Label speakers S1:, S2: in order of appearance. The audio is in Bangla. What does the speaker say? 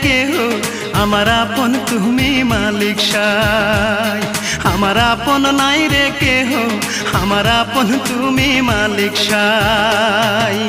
S1: কেহ, আমার আপন তুমি মালিক সাই। আমার আপন নাই রে কেহ, আমার আপন তুমি মালিক সাই।